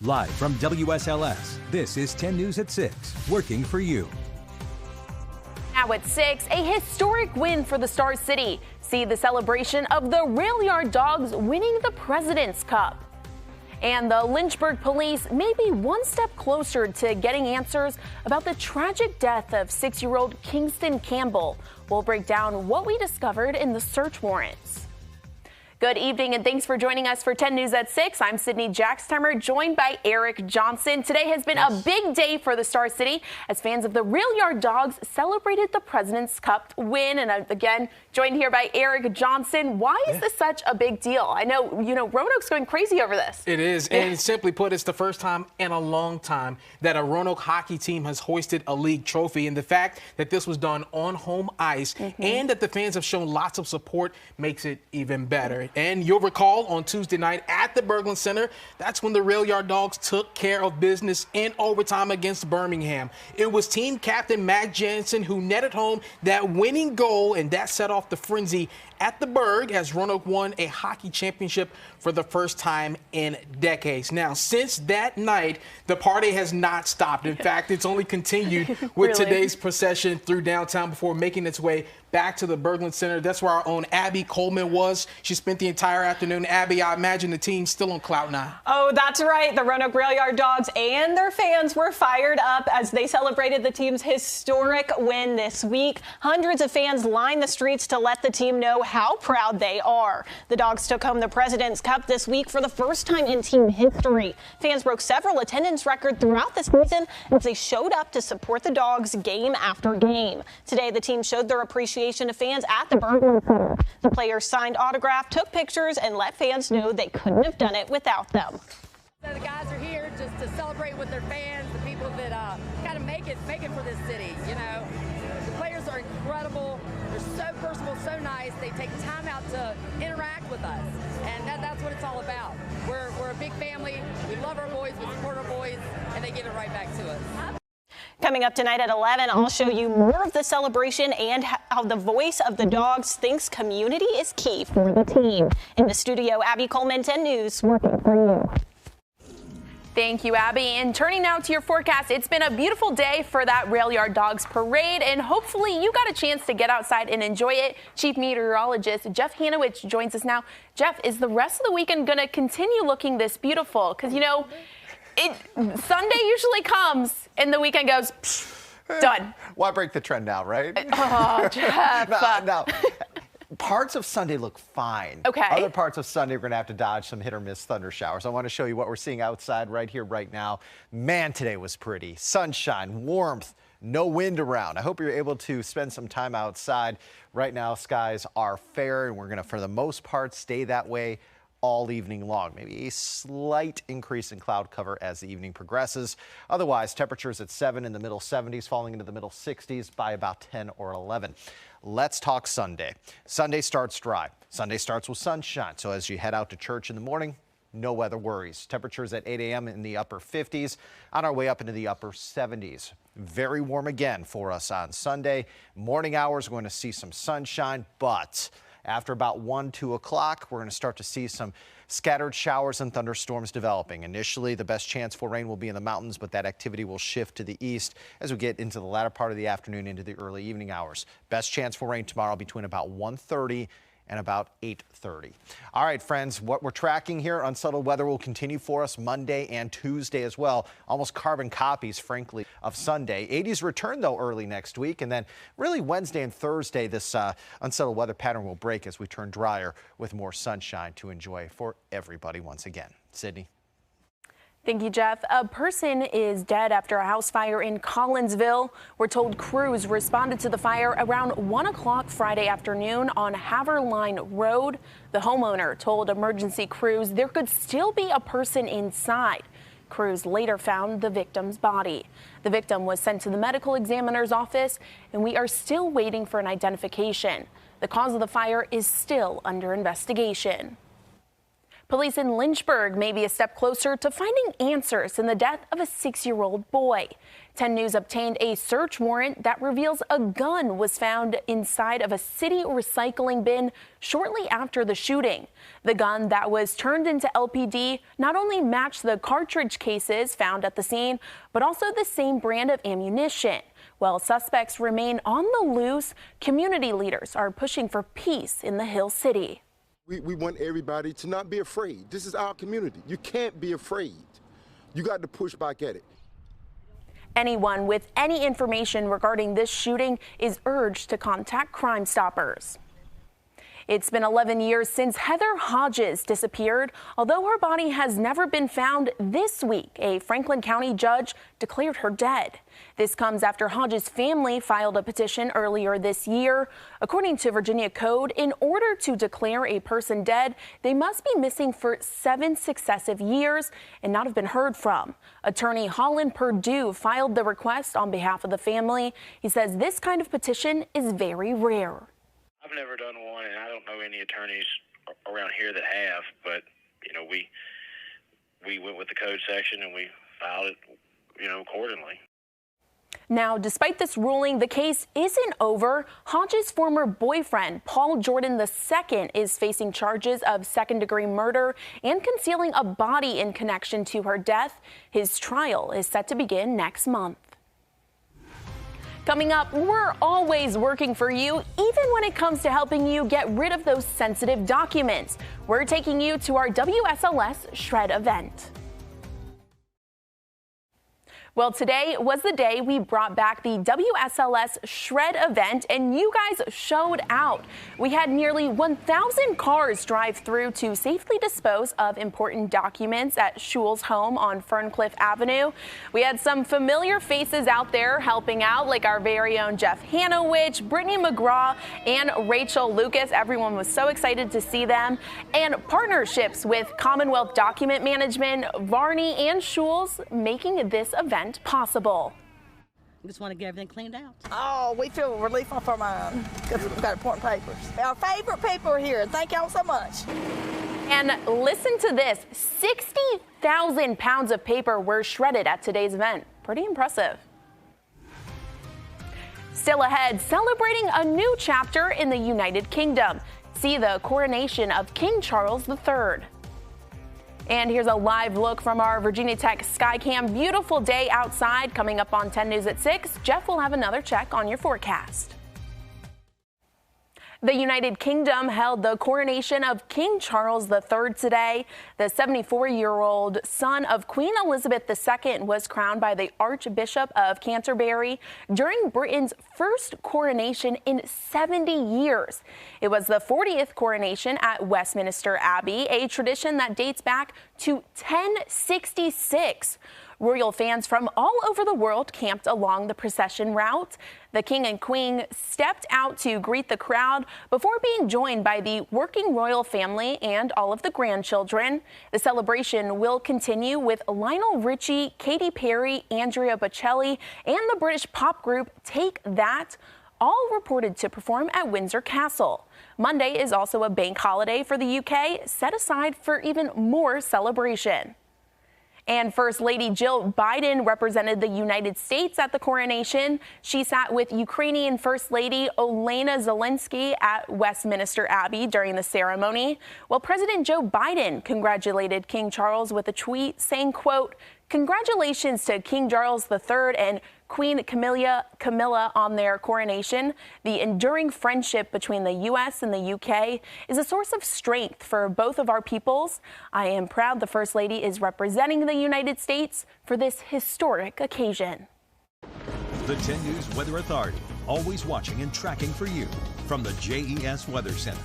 Live from WSLS, this is 10 News at 6, working for you. Now at 6, a historic win for the Star City. See the celebration of the Rail Yard Dogs winning the President's Cup. And the Lynchburg police may be one step closer to getting answers about the tragic death of 6-year-old Kingston Campbell. We'll break down what we discovered in the search warrants. Good evening and thanks for joining us for 10 News at 6. I'm Sydney Jackstimer, joined by Eric Johnson. Today has been a big day for the Star City as fans of the Rail Yard Dogs celebrated the President's Cup win. And I'm again joined here by Eric Johnson. Why is this such a big deal? I know, Roanoke's going crazy over this. It is. And simply put, it's the first time in a long time that a Roanoke hockey team has hoisted a league trophy. And the fact that this was done on home ice and that the fans have shown lots of support makes it even better. And you'll recall on Tuesday night at the Berglund Center, that's when the Rail Yard Dogs took care of business in overtime against Birmingham. It was team captain Mac Jensen who netted home that winning goal, and that set off the frenzy at the Berg as Roanoke won a hockey championship for the first time in decades. Now, since that night, the party has not stopped. In fact, it's only continued with today's procession through downtown before making its way back to the Berglund Center. That's where our own Abby Coleman was. She spent the entire afternoon. Abby, I imagine the team's still on cloud nine. Oh, that's right. The Roanoke Rail Yard Dogs and their fans were fired up as they celebrated the team's historic win this week. Hundreds of fans lined the streets to let the team know how proud they are. The Dogs took home the President's Cup this week for the first time in team history. Fans broke several attendance records throughout the season as they showed up to support the Dogs game after game. Today, the team showed their appreciation to fans at the Berglund Center. The players signed autographs, took pictures, and let fans know they couldn't have done it without them. So the guys are here just to celebrate with their fans, the people that kind of make it for this city. The players are incredible. They're so personable, so nice. They take time out to interact with us, and that's what it's all about. We're a big family. We love our boys, we support our boys, and they give it right back to us. Coming up tonight at 11, I'll show you more of the celebration and how the voice of the Dogs thinks community is key for the team. In the studio, Abby Coleman, 10 News, working for you. Thank you, Abby. And turning now to your forecast, it's been a beautiful day for that Rail Yard Dogs parade, and hopefully you got a chance to get outside and enjoy it. Chief Meteorologist Jeff Hanowich joins us now. Jeff, is the rest of the weekend going to continue looking this beautiful? Because, Sunday usually comes and the weekend goes, done. Why break the trend now, right? Oh, Jeff. No. Parts of Sunday look fine. Okay. Other parts of Sunday, we're going to have to dodge some hit or miss thunder showers. I want to show you what we're seeing outside right here, right now. Man, today was pretty. Sunshine, warmth, no wind around. I hope you're able to spend some time outside. Right now, skies are fair, and we're going to, for the most part, stay that way all evening long. Maybe a slight increase in cloud cover as the evening progresses. Otherwise, temperatures at 7 in the middle 70s, falling into the middle 60s by about 10 or 11. Let's talk Sunday. Sunday starts dry. Sunday starts with sunshine. So as you head out to church in the morning, no weather worries. Temperatures at 8 a.m. in the upper 50s, on our way up into the upper 70s. Very warm again for us on Sunday. Morning hours, we're going to see some sunshine, but after about 1, 2 o'clock, we're going to start to see some scattered showers and thunderstorms developing. Initially, the best chance for rain will be in the mountains, but that activity will shift to the east as we get into the latter part of the afternoon into the early evening hours. Best chance for rain tomorrow between about 1:30 and about 8:30. All right, friends, what we're tracking here, unsettled weather will continue for us Monday and Tuesday as well. Almost carbon copies, frankly, of Sunday. 80s return, though, early next week. And then really Wednesday and Thursday, this unsettled weather pattern will break as we turn drier with more sunshine to enjoy for everybody once again. Sydney. Thank you, Jeff. A person is dead after a house fire in Collinsville. We're told crews responded to the fire around 1 o'clock Friday afternoon on Haverline Road. The homeowner told emergency crews there could still be a person inside. Crews later found the victim's body. The victim was sent to the medical examiner's office, and we are still waiting for an identification. The cause of the fire is still under investigation. Police in Lynchburg may be a step closer to finding answers in the death of a 6-year-old boy. 10 News obtained a search warrant that reveals a gun was found inside of a city recycling bin shortly after the shooting. The gun that was turned into LPD not only matched the cartridge cases found at the scene, but also the same brand of ammunition. While suspects remain on the loose, community leaders are pushing for peace in the Hill City. We want everybody to not be afraid. This is our community. You can't be afraid. You got to push back at it. Anyone with any information regarding this shooting is urged to contact Crime Stoppers. It's been 11 years since Heather Hodges disappeared. Although her body has never been found, this week a Franklin County judge declared her dead. This comes after Hodges' family filed a petition earlier this year. According to Virginia Code, in order to declare a person dead, they must be missing for 7 successive years and not have been heard from. Attorney Holland Perdue filed the request on behalf of the family. He says this kind of petition is very rare. I've never done one, and I don't know any attorneys around here that have, but, you know, we went with the code section and we filed it, you know, accordingly. Now, despite this ruling, the case isn't over. Hodges' former boyfriend, Paul Jordan II, is facing charges of second-degree murder and concealing a body in connection to her death. His trial is set to begin next month. Coming up, we're always working for you, even when it comes to helping you get rid of those sensitive documents. We're taking you to our WSLS Shred event. Well, today was the day we brought back the WSLS Shred event, and you guys showed out. We had nearly 1,000 cars drive through to safely dispose of important documents at Shule's home on Ferncliff Avenue. We had some familiar faces out there helping out, like our very own Jeff Hanowich, Brittany McGraw, and Rachel Lucas. Everyone was so excited to see them. And partnerships with Commonwealth Document Management, Varney, and Shule's making this event possible. We just want to get everything cleaned out. Oh, we feel relief off our mind because we've got important papers. Our favorite people are here. Thank y'all so much. And listen to this, 60,000 pounds of paper were shredded at today's event. Pretty impressive. Still ahead, celebrating a new chapter in the United Kingdom. See the coronation of King Charles III. And here's a live look from our Virginia Tech Skycam. Beautiful day outside. Coming up on 10 News at 6, Jeff will have another check on your forecast. The United Kingdom held the coronation of King Charles III today. The 74-year-old son of Queen Elizabeth II was crowned by the Archbishop of Canterbury during Britain's first coronation in 70 years. It was the 40th coronation at Westminster Abbey, a tradition that dates back to 1066. Royal fans from all over the world camped along the procession route. The King and Queen stepped out to greet the crowd before being joined by the working royal family and all of the grandchildren. The celebration will continue with Lionel Richie, Katy Perry, Andrea Bocelli, and the British pop group Take That, all reported to perform at Windsor Castle. Monday is also a bank holiday for the UK, set aside for even more celebration. And First Lady Jill Biden represented the United States at the coronation. She sat with Ukrainian First Lady Olena Zelensky at Westminster Abbey during the ceremony. While President Joe Biden congratulated King Charles with a tweet saying, quote, "Congratulations to King Charles III and Queen Camilla on their coronation. The enduring friendship between the U.S. and the U.K. is a source of strength for both of our peoples. I am proud the First Lady is representing the United States for this historic occasion." The 10 News Weather Authority, always watching and tracking for you from the JES Weather Center.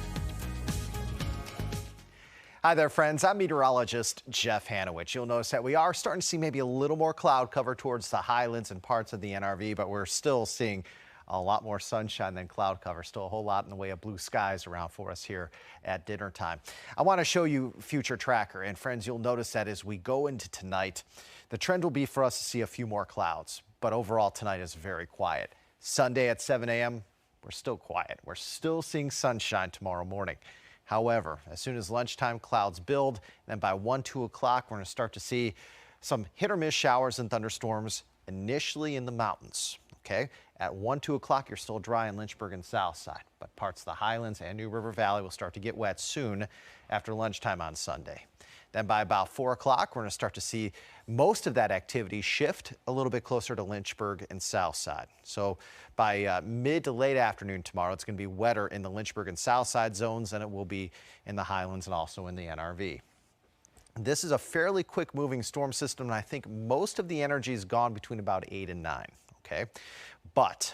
Hi there, friends. I'm meteorologist Jeff Hanowich. You'll notice that we are starting to see maybe a little more cloud cover towards the highlands and parts of the NRV, but we're still seeing a lot more sunshine than cloud cover. Still a whole lot in the way of blue skies around for us here at dinner time. I want to show you Future Tracker, and friends, you'll notice that as we go into tonight, the trend will be for us to see a few more clouds, but overall tonight is very quiet. Sunday at 7 a.m., we're still quiet. We're still seeing sunshine tomorrow morning. However, as soon as lunchtime, clouds build. Then by 1, 2 o'clock, we're going to start to see some hit or miss showers and thunderstorms initially in the mountains. Okay, at 1, 2 o'clock, you're still dry in Lynchburg and Southside, but parts of the Highlands and New River Valley will start to get wet soon after lunchtime on Sunday. Then by about 4 o'clock, we're going to start to see most of that activity shift a little bit closer to Lynchburg and Southside. So by mid to late afternoon tomorrow, it's going to be wetter in the Lynchburg and Southside zones than it will be in the Highlands and also in the NRV. This is a fairly quick moving storm system, and I think most of the energy is gone between about 8 and 9. Okay, but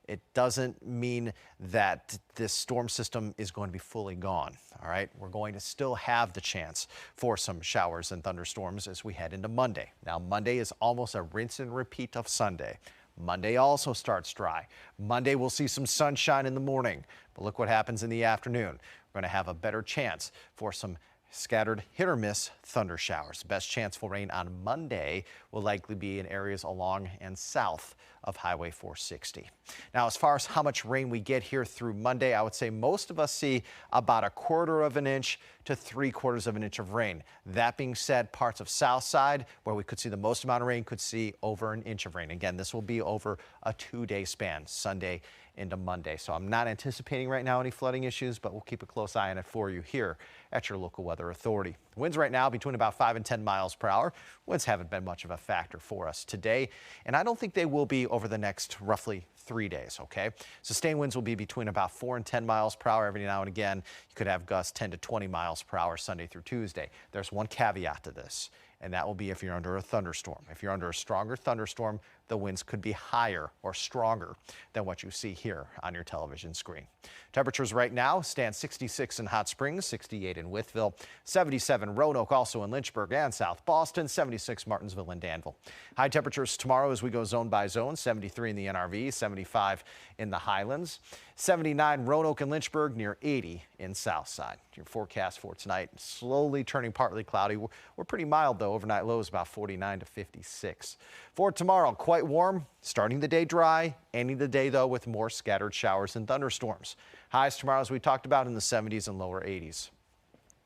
it doesn't mean that this storm system is going to be fully gone. All right, we're going to still have the chance for some showers and thunderstorms as we head into Monday. Now, Monday is almost a rinse and repeat of Sunday. Monday also starts dry. Monday we'll see some sunshine in the morning, but look what happens in the afternoon. We're going to have a better chance for some scattered hit or miss thunder showers. Best chance for rain on Monday will likely be in areas along and south of Highway 460. Now, as far as how much rain we get here through Monday, I would say most of us see about 1/4 of an inch to 3/4 of an inch of rain. That being said, parts of Southside, where we could see the most amount of rain, could see over an inch of rain. Again, this will be over a 2-day span, Sunday into Monday. So I'm not anticipating right now any flooding issues, but we'll keep a close eye on it for you here at your local weather authority. Winds right now between about 5 and 10 miles per hour. Winds haven't been much of a factor for us today, and I don't think they will be over the next roughly 3 days, okay? Sustained winds will be between about 4 and 10 miles per hour. Every now and again, you could have gusts 10 to 20 miles per hour Sunday through Tuesday. There's one caveat to this, and that will be if you're under a thunderstorm. If you're under a stronger thunderstorm, the winds could be higher or stronger than what you see here on your television screen. Temperatures right now stand 66 in Hot Springs, 68 in Wytheville, 77 Roanoke, also in Lynchburg and South Boston, 76 Martinsville and Danville. High temperatures tomorrow as we go zone by zone, 73 in the NRV, 75 in the Highlands, 79 Roanoke and Lynchburg, near 80 in Southside. Your forecast for tonight, slowly turning partly cloudy. We're pretty mild though, overnight lows about 49 to 56. For tomorrow, quite warm, starting the day dry, ending the day though with more scattered showers and thunderstorms. Highs tomorrow, as we talked about, in the 70s and lower 80s.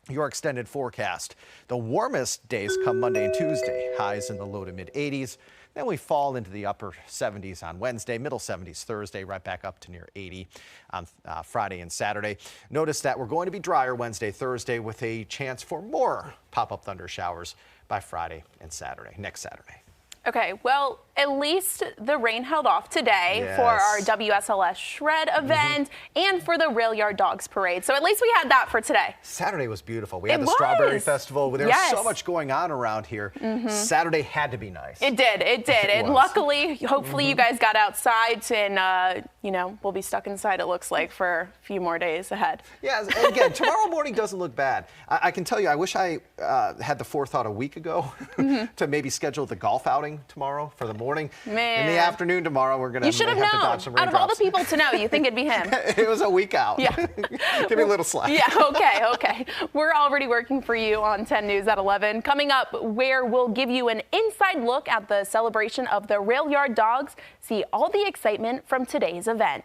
Your extended forecast. The warmest days come Monday and Tuesday, highs in the low to mid 80s. Then we fall into the upper 70s on Wednesday, middle 70s Thursday, right back up to near 80 on Friday and Saturday. Notice that we're going to be drier Wednesday, Thursday, with a chance for more pop-up thunder showers by Friday and Saturday, next Saturday. Okay, well, at least the rain held off today for our WSLS Shred event and for the Rail Yard Dogs Parade. So at least we had that for today. Saturday was beautiful. We had the Strawberry Festival. There was so much going on around here. Saturday had to be nice. It did. It did. And luckily, hopefully you guys got outside and, you know, we'll be stuck inside, it looks like, for a few more days ahead. Yeah, and again, tomorrow morning doesn't look bad. I can tell you, I wish I had the forethought a week ago to maybe schedule the golf outing tomorrow for the morning. Man. In the afternoon tomorrow, we're going to have to dodge some raindrops. Out of all the people to know, you think it'd be him. It was a week out. Yeah. Give me a little slack. Yeah, okay. We're already working for you on 10 News at 11. Coming up, where we'll give you an inside look at the celebration of the Rail Yard Dogs. See all the excitement from today's event.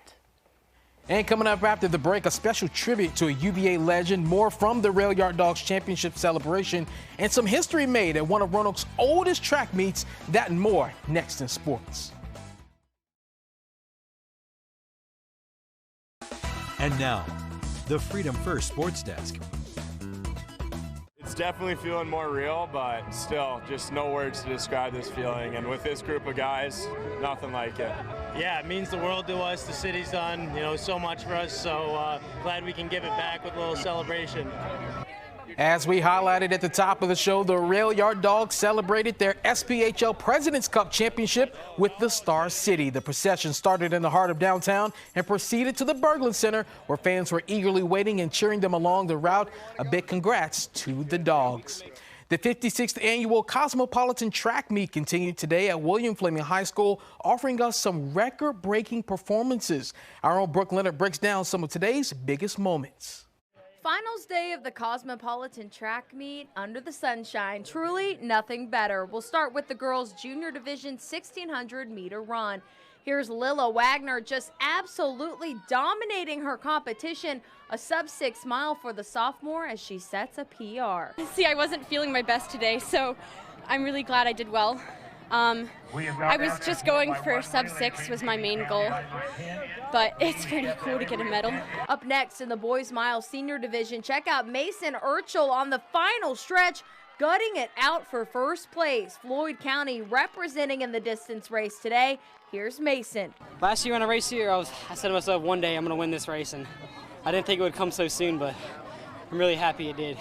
And coming up after the break, a special tribute to a UVA legend, more from the Rail Yard Dogs Championship celebration, and some history made at one of Roanoke's oldest track meets. That and more next in sports. And now, the Freedom First Sports Desk. It's definitely feeling more real, but still just no words to describe this feeling. And with this group of guys, nothing like it. Yeah, it means the world to us. The city's done, so much for us. So glad we can give it back with a little celebration. As we highlighted at the top of the show, the Rail Yard Dogs celebrated their SPHL President's Cup Championship with the Star City. The procession started in the heart of downtown and proceeded to the Berglund Center, where fans were eagerly waiting and cheering them along the route. A big congrats to the Dogs. The 56th annual Cosmopolitan Track Meet continued today at William Fleming High School, offering us some record-breaking performances. Our own Brooke Leonard breaks down some of today's biggest moments. Finals day of the Cosmopolitan Track Meet under the sunshine. Truly nothing better. We'll start with the girls' junior division 1600 meter run. Here's Lila Wagner just absolutely dominating her competition. A sub-6 mile for the sophomore as she sets a PR. See, I wasn't feeling my best today, so I'm really glad I did well. I was just going for sub-6 was my main goal, but it's pretty cool to get a medal. Up next in the boys mile senior division, check out Mason Urchel on the final stretch, gutting it out for first place. Floyd County representing in the distance race today. Here's Mason. Last year on a race here, I said to myself, one day I'm going to win this race, and I didn't think it would come so soon, but I'm really happy it did.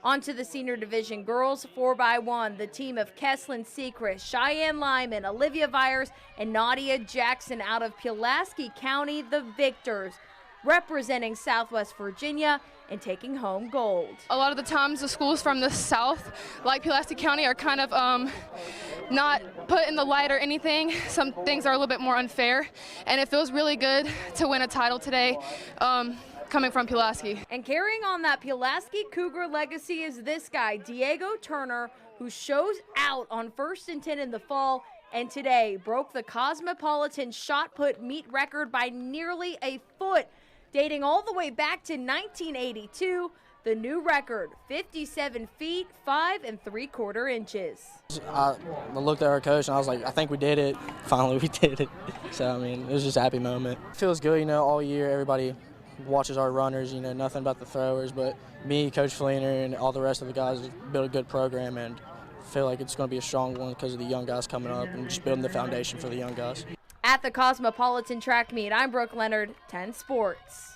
On to the senior division girls 4x1. The team of Kesslin Sechrist, Cheyenne Lyman, Olivia Vyers, and Nadia Jackson out of Pulaski County, the victors, representing Southwest Virginia and taking home gold. A lot of the times the schools from the south, like Pulaski County, are kind of not put in the light or anything. Some things are a little bit more unfair, and it feels really good to win a title today. Coming from Pulaski. And carrying on that Pulaski Cougar legacy is this guy, Diego Turner, who shows out on 1st and 10 in the fall, and today broke the Cosmopolitan shot put meet record by nearly a foot, dating all the way back to 1982. The new record, 57 feet, 5 3/4 inches. I looked at our coach and I was like, I think we did it. Finally, we did it. So, I mean, it was just a happy moment. It feels good, you know, all year everybody watches our runners, you know, nothing about the throwers, but me, Coach Fleener, and all the rest of the guys built a good program, and feel like it's going to be a strong one because of the young guys coming up and just building the foundation for the young guys. At the Cosmopolitan track meet, I'm Brooke Leonard, 10 Sports.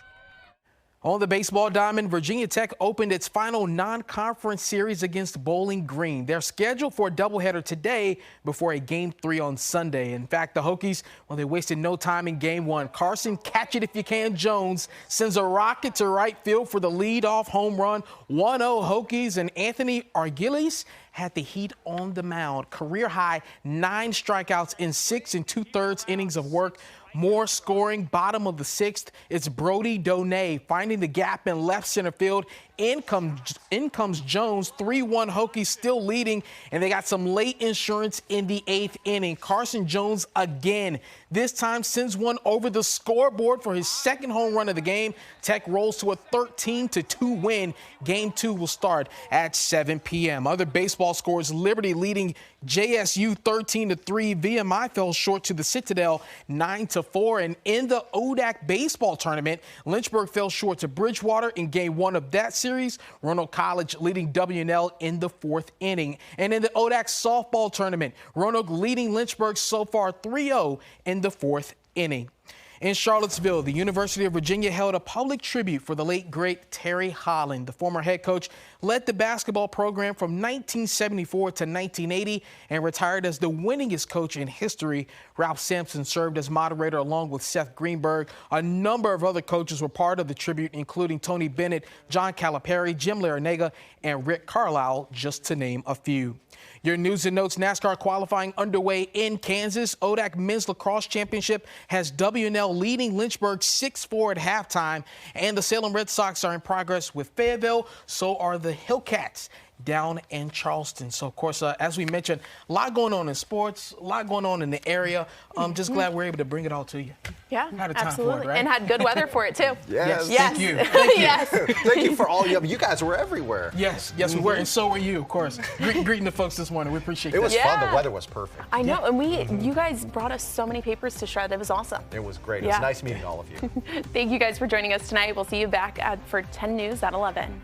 On the baseball diamond, Virginia Tech opened its final non-conference series against Bowling Green. They're scheduled for a doubleheader today before a Game 3 on Sunday. In fact, the Hokies, well, they wasted no time in Game 1. Carson Catch It If You Can Jones sends a rocket to right field for the leadoff home run. 1-0 Hokies, and Anthony Argiles had the heat on the mound. Career high 9 strikeouts in 6 2/3 innings of work. More scoring, bottom of the 6th. It's Brody Donay finding the gap in left center field. In comes Jones, 3-1 Hokies still leading, and they got some late insurance in the 8th inning. Carson Jones again, this time sends one over the scoreboard for his 2nd home run of the game. Tech rolls to a 13-2 win. Game 2 will start at 7 p.m. Other baseball scores, Liberty leading JSU 13-3. VMI fell short to the Citadel 9-4. And in the ODAC baseball tournament, Lynchburg fell short to Bridgewater in Game 1 of that series. Roanoke College leading WNL in the 4th inning. And in the ODAC softball tournament, Roanoke leading Lynchburg so far 3-0 in the 4th inning. In Charlottesville, the University of Virginia held a public tribute for the late, great Terry Holland. The former head coach led the basketball program from 1974 to 1980 and retired as the winningest coach in history. Ralph Sampson served as moderator along with Seth Greenberg. A number of other coaches were part of the tribute, including Tony Bennett, John Calipari, Jim Larinaga, and Rick Carlisle, just to name a few. Your news and notes: NASCAR qualifying underway in Kansas. ODAC Men's Lacrosse Championship has WNL leading Lynchburg 6-4 at halftime. And the Salem Red Sox are in progress with Fayetteville. So are the Hillcats down in Charleston. So, of course, as we mentioned, a lot going on in sports, a lot going on in the area. I'm just glad we're able to bring it all to you. Yeah, had a time absolutely. for it, right? And had good weather for it, too. Yes. Thank you. Thank you. Yes. Thank you for all you guys were everywhere. Yes, we were, and so were you, of course. Greeting the folks this morning. We appreciate that. It was fun. The weather was perfect. I know, and you guys brought us so many papers to shred. It was awesome. It was great. It was nice meeting all of you. Thank you guys for joining us tonight. We'll see you back for 10 News at 11.